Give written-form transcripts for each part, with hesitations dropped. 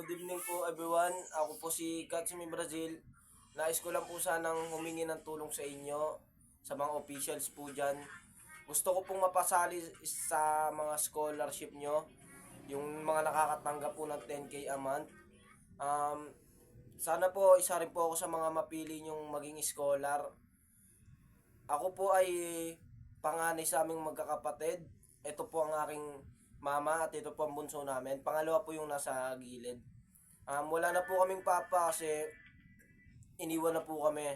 Good evening po everyone. Ako po si Katsumi Brazil. Nais ko lang po sanang humingi ng tulong sa inyo, sa mga officials po dyan. Gusto ko pong mapasali sa mga scholarship nyo, yung mga nakakatanggap po ng 10K a month. Sana po isa rin po ako sa mga mapili nyong maging scholar. Ako po ay panganay sa aming magkakapatid. Ito po ang aking mama at ito po ang bunso namin. Pangalawa po yung nasa gilid. Wala na po kaming papa kasi iniwan na po kami.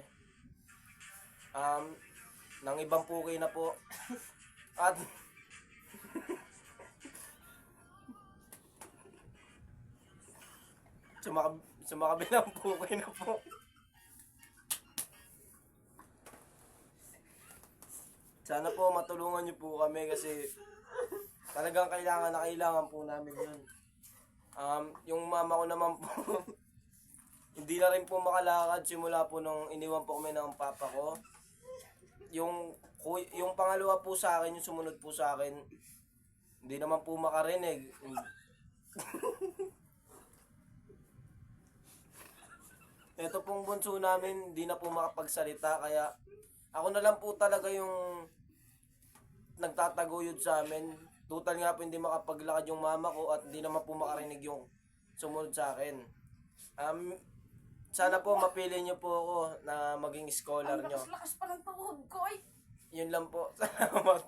Nang ibang puki na po. At sumakabilang puki na po. Sana po matulungan niyo po kami kasi talagang kailangan na kailangan po namin yun. Yung mama ko naman po, hindi na rin po makalakad simula po nung iniwan po kami ng papa ko. Yung pangalawa po sa akin, yung sumunod po sa akin, hindi naman po makarinig. Ito pong bunso namin, hindi na po makapagsalita, kaya ako na lang po talaga yung nagtataguyod sa amin. Total nga po hindi makapaglakad yung mama ko at hindi naman po makarinig yung sumunod sa akin. Sana po mapili niyo po ako na maging scholar Ang nyo. lakas-lakas pa ng tuhod ko, ay. Yun lang po. Salamat.